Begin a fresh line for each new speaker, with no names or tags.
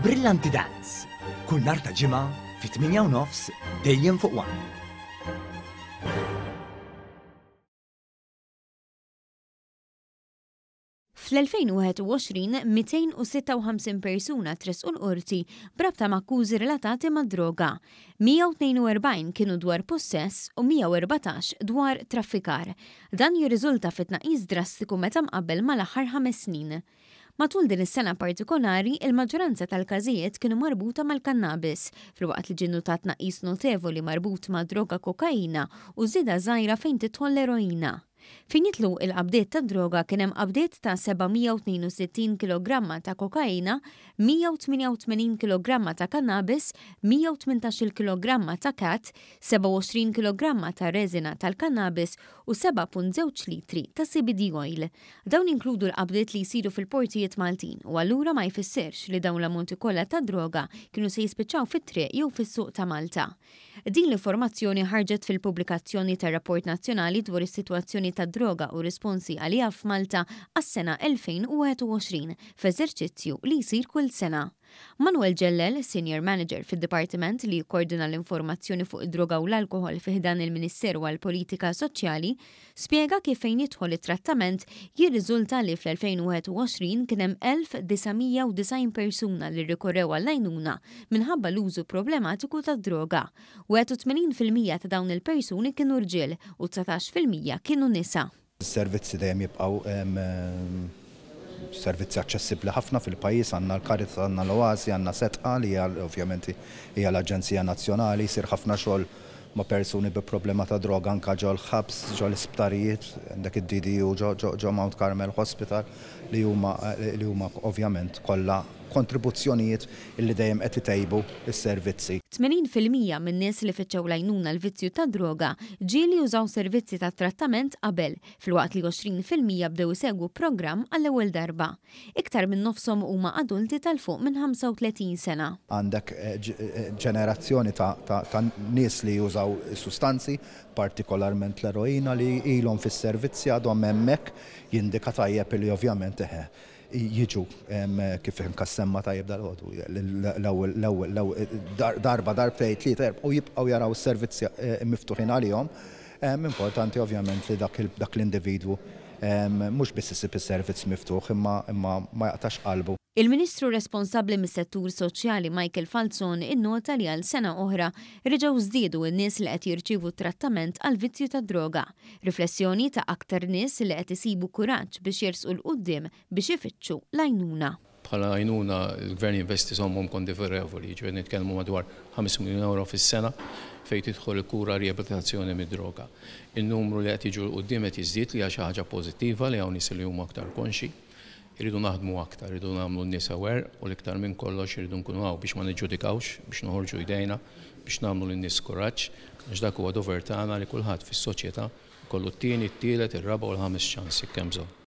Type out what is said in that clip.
Brillanti Dance, kull nhar ta' ġimgħa fi-8:30 dejjem fuq One.
Fl-2021 256 persuna tresqu l-qorti brabta ma' akkużi relatati ma' droga. 142 kienu dwar possess u 114 dwar traffikar. Dan jirriżulta fi tnaqqis drastiku meta mqabbel mal-aħħar 5 snin. Matul din is-sena partikolari, il-maġġoranza tal-każijiet kienu marbuta mal-kannabis, filwaqt li ġinnu ta' tnaqqis notevoli marbut ma' droga kokaina u żieda żgħira fejn tidħol l-eroina. Fin jitlu il-qabdiet ta' droga kien hemm qabdiet ta' 762 kg ta' kokaina, 188 kg ta' kannabis, 118 kg ta' kat, 27 kg ta' reżina tal-kannabis u 7.2 litri ta' CBD oil. Dawn inkludu l-qabdiet li jsiru fil-portijiet Maltin u allura ma jfissirx li dawn l-ammonti kollha ta' droga kienu se jispiċċaw fit-triq jew fis-suq ta' Malta. Din l-informazzjoni ħarġet fil-pubblikazzjoni tar-Rapport Nazzjonali dwar is-sitwazzjoni ta' droga u risponsi għaliha f'Malta għas-sena 2021 f'eżerċizzju li jsir kull sena. Manuel Ġellel, Senior Manager fid-Dipartiment li jkoordina l-informazzjoni fuq id-droga u l-alkohol fiħdan il-Ministeru għall-Politika Soċjali, spjega kif fejn jidħol it-trattament jirriżulta li fl-2021 kien hemm 1990 persuna li rrikorrew għall-għajnuna minħabba l-użu problematiku tad-droga. 81% ta' dawn il-persuni kienu rġiel u 19% kienu nisa.
Is-servizzi dejjem jibqgħu servizzi aċċessibbli ħafna fil-pajjiż, għandna l-Caritas, għandna l-Oasi, għandna Setqa li ovvjament hija l-Aġenzija Nazzjonali, jsir ħafna xogħol ma' persuni bi problema ta' droga anke ġol ħabs, ġol isptarijiet, għandek id-DDU ġo Mount Carmel Hospital li huma ovvjament kollha kontribuzzjonijiet illi dejjem qed itejbu s-servizzi.
80% min-nies li fittxew lajnuna l-vizzju ta' droga ġieli jużaw servizzi ta' trattament qabel, filwaqt li 20% bdew isegwu programm għall-ewwel darba. Iktar minn nofshom huma adulti tal-fuq minn 35 sena.
Għandek ġenerazzjoni ta' nies li jużaw sustanzi, partikolarment l-eroina li ilhom fis-servizzi għadhom hemmhekk jindika tajjeb li ovvjament jiġu kif nkassemma tajjeb dal-għodu. L-ewwel darba darbtejn tlieta u jibqgħu jaraw is-servizzi miftuħin għalihom. Importanti ovvjament li dak l-individwu mhux biss isib is-servizz miftuħ imma ma jaqtax qalbu.
Il-Ministru responsabbli mis-settur soċjali Michael Falzon innota li għal sena oħra reġgħu żdiedu n-nies li qed jirċievu trattament għal vizzju ta' droga. Riflessjoni ta' aktar nies li qed isibu kuraġġ biex jersqu l-qudiem biex ifittxu l-għajnuna.
Bħala għajnuna l-Gvern investi sommhom konsiderevoli, ġifieri nitkellmu madwar 5 miljun euro fis-sena fejn tidħol il-kura riabilitazzjoni mid-droga. In-numru li qed jiġu l-qudiem qed jiżdied li hija xi ħaġa pożittiva li hawn nies li huma aktar konxi. Irridu naħdmu aktar, irridu nagħmlu n-nies aware u l-iktar minn kollox irridu nkunu hawn biex ma niġġudikawx, biex noħorġu jdejna, biex nagħmlu lin-nies kuraġġ, għax dak huwa dover tagħna li kulħadd fis-soċjetà kollu t-tieni, t-tielet, ir-raba' u l-ħames ċans jekk hemm bżonn.